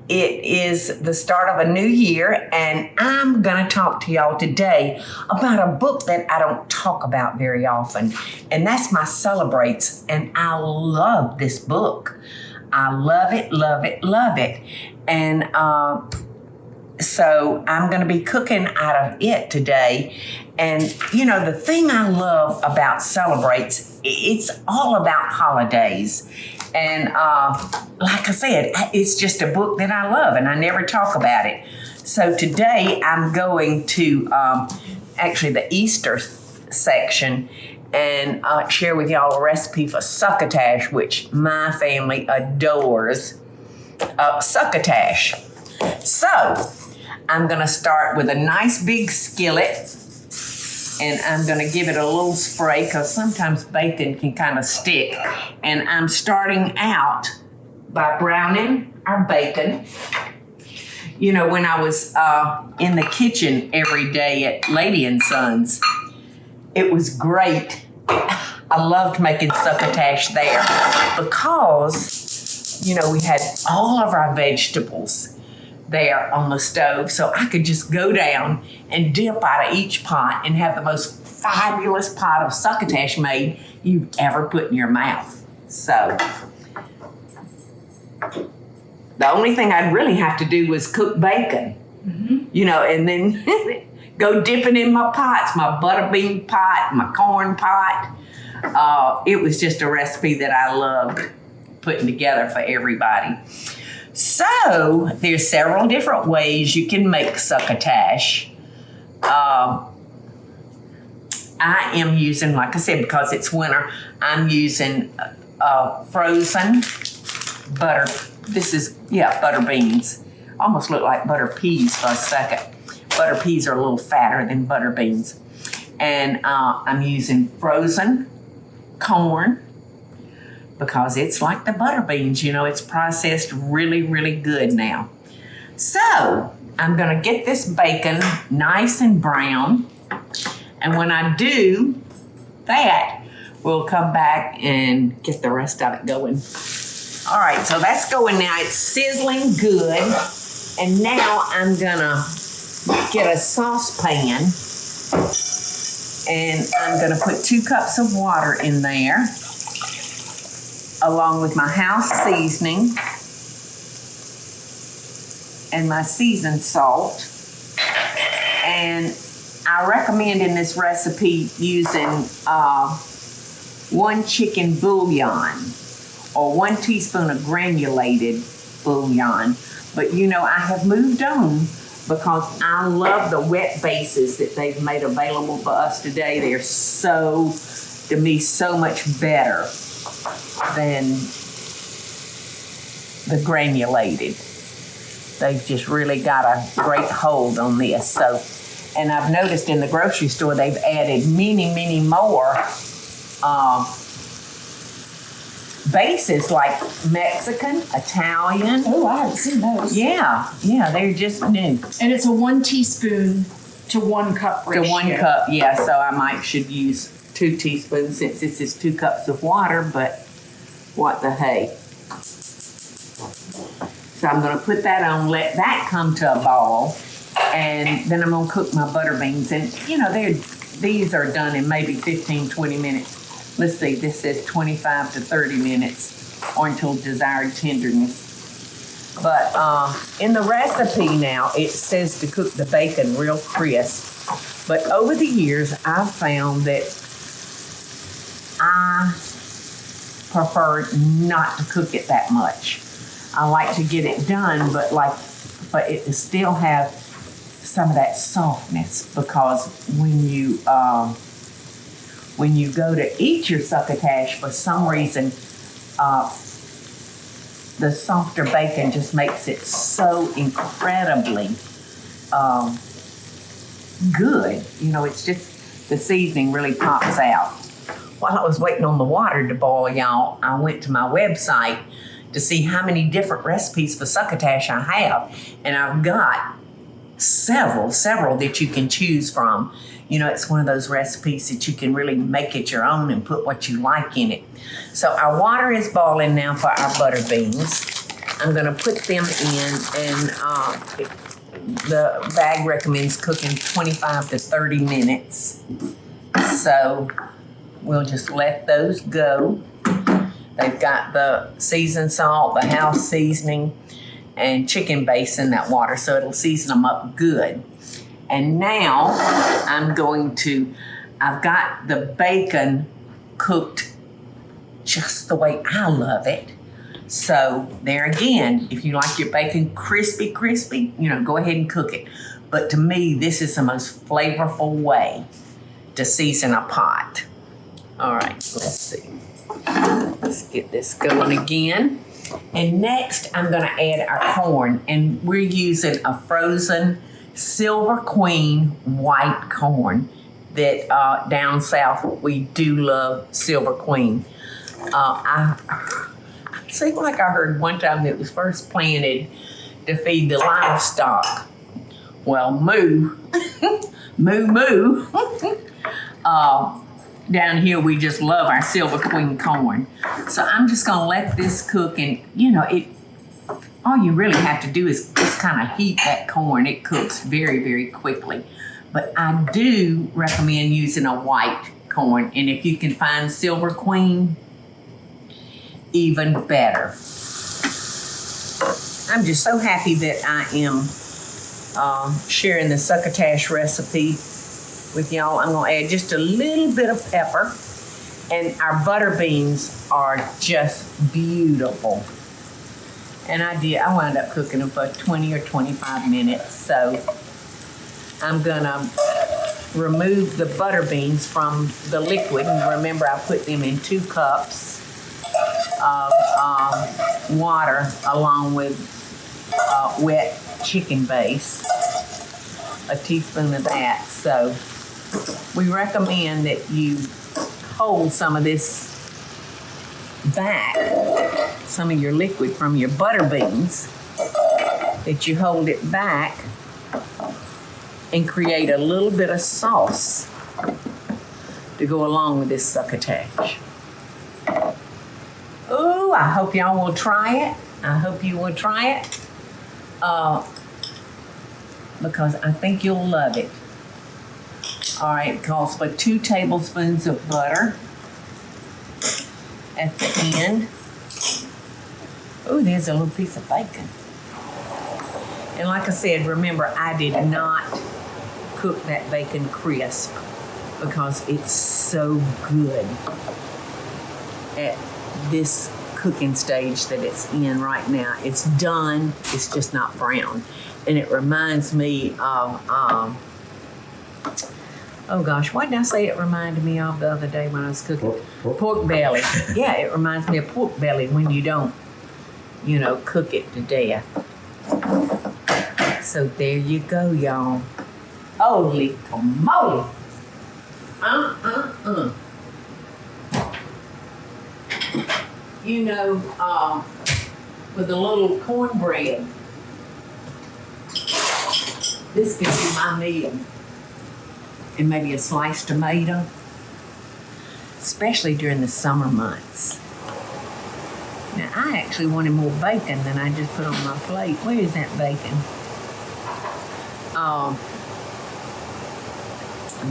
It is the start of a new year, and I'm going to talk to y'all today about a book that I don't talk about very often, and that's my Celebrates, and I love this book. I love it, love it, love it. And so I'm going to be cooking out of it today. And, you know, the thing I love about Celebrates, it's all about holidays. And like I said, it's just a book that I love, and I never talk about it. So today I'm going to actually the Easter section and share with y'all a recipe for succotash, which my family adores. Succotash. So I'm going to start with a nice big skillet, and I'm going to give it a little spray because sometimes bacon can kind of stick. And I'm starting out by browning our bacon. You know, when I was in the kitchen every day at Lady and Sons, it was great. I loved making succotash there because, you know, we had all of our vegetables there on the stove, so I could just go down and dip out of each pot and have the most fabulous pot of succotash made you've ever put in your mouth. So the only thing I'd really have to do was cook bacon, you know, and then go dipping in my pots, my butter bean pot, my corn pot. It was just a recipe that I loved putting together for everybody. So there's several different ways you can make succotash. I am using, like I said, because it's winter, I'm using frozen butter. This is, butter beans. Almost look like butter peas for a second. Butter peas are a little fatter than butter beans. And I'm using frozen corn, because it's like the butter beans, you know, it's processed really, really good now. So I'm going to get this bacon nice and brown. And when I do that, we'll come back and get the rest of it going. All right, so that's going now. It's sizzling good. And now I'm going to get a saucepan, and I'm going to put 2 cups of water in there, along with my house seasoning and my seasoned salt. And I recommend in this recipe using 1 chicken bouillon or 1 teaspoon of granulated bouillon. But you know, I have moved on because I love the wet bases that they've made available for us today. They're so, to me, so much better than the granulated. They've just really got a great hold on this. So, and I've noticed in the grocery store they've added many, many more bases like Mexican, Italian. Oh, I haven't seen those. Yeah, they're just new. And it's a 1 teaspoon to 1 cup ratio. To 1 cup, yeah. So I should use 2 teaspoons since this is 2 cups of water, but what the hey. So I'm going to put that on, let that come to a boil, and then I'm going to cook my butter beans. And, you know, these are done in maybe 15, 20 minutes. Let's see, this says 25 to 30 minutes, or until desired tenderness. But in the recipe now, it says to cook the bacon real crisp. But over the years, I've found that I prefer not to cook it that much. I like to get it done, but it to still have some of that softness, because when you go to eat your succotash, for some reason, the softer bacon just makes it so incredibly good. You know, it's just, the seasoning really pops out. While I was waiting on the water to boil, y'all, I went to my website to see how many different recipes for succotash I have. And I've got several that you can choose from. You know, it's one of those recipes that you can really make it your own and put what you like in it. So our water is boiling now for our butter beans. I'm gonna put them in, and the bag recommends cooking 25 to 30 minutes. So we'll just let those go. They've got the seasoned salt, the house seasoning, and chicken base in that water, so it'll season them up good. And now I've got the bacon cooked just the way I love it. So there again, if you like your bacon crispy, go ahead and cook it. But to me, this is the most flavorful way to season a pot. All right, let's see. Let's get this going again. And next, I'm gonna add our corn, and we're using a frozen Silver Queen white corn that down south we do love Silver Queen. I seem like I heard one time that it was first planted to feed the livestock. Well, moo, moo. Down here we just love our Silver Queen corn. So I'm just gonna let this cook, and all you really have to do is just kind of heat that corn. It cooks very, very quickly. But I do recommend using a white corn, and if you can find Silver Queen, even better. I'm just so happy that I am sharing the Succotash recipe with y'all. I'm gonna add just a little bit of pepper, and our butter beans are just beautiful. And I wound up cooking them for 20 or 25 minutes. So I'm gonna remove the butter beans from the liquid, and remember I put them in 2 cups of water along with wet chicken base, a teaspoon of that. So we recommend that you hold some of this back, some of your liquid from your butter beans, that you hold it back and create a little bit of sauce to go along with this succotash. Oh, I hope y'all will try it. I hope you will try it because I think you'll love it. All right, it calls for 2 tablespoons of butter at the end. Oh, there's a little piece of bacon. And like I said, remember, I did not cook that bacon crisp because it's so good at this cooking stage that it's in right now. It's done, it's just not brown. And it reminds me of, oh gosh, what did I say it reminded me of the other day when I was cooking? Pork belly. Yeah, it reminds me of pork belly when you don't, cook it to death. So there you go, y'all. Holy moly. With a little cornbread, this could be my meal. And maybe a sliced tomato, especially during the summer months. Now, I actually wanted more bacon than I just put on my plate. Where is that bacon? I'm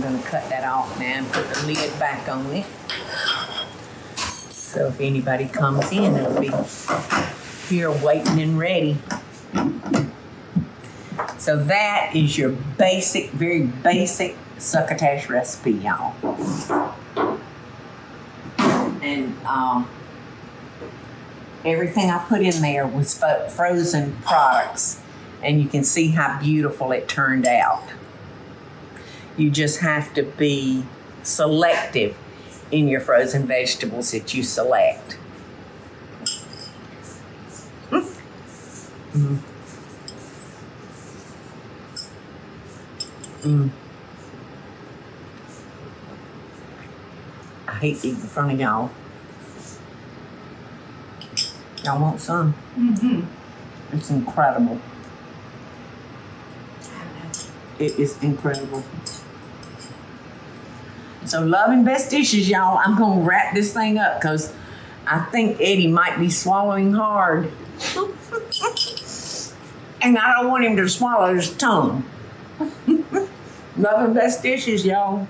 gonna cut that off now and put the lid back on it. So if anybody comes in, it'll be here waiting and ready. So that is your basic, very basic succotash recipe, y'all. And everything I put in there was frozen products, and you can see how beautiful it turned out. You just have to be selective in your frozen vegetables that you select. I hate eating in front of y'all. Y'all want some? Mm-hmm. It's incredible. It is incredible. So love and best dishes, y'all. I'm going to wrap this thing up because I think Eddie might be swallowing hard. And I don't want him to swallow his tongue. Love and best dishes, y'all.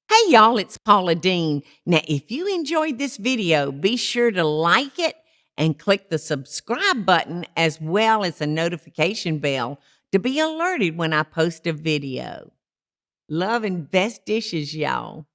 Hey y'all, it's Paula Deen. Now, if you enjoyed this video, be sure to like it and click the subscribe button as well as the notification bell to be alerted when I post a video. Love and best dishes, y'all.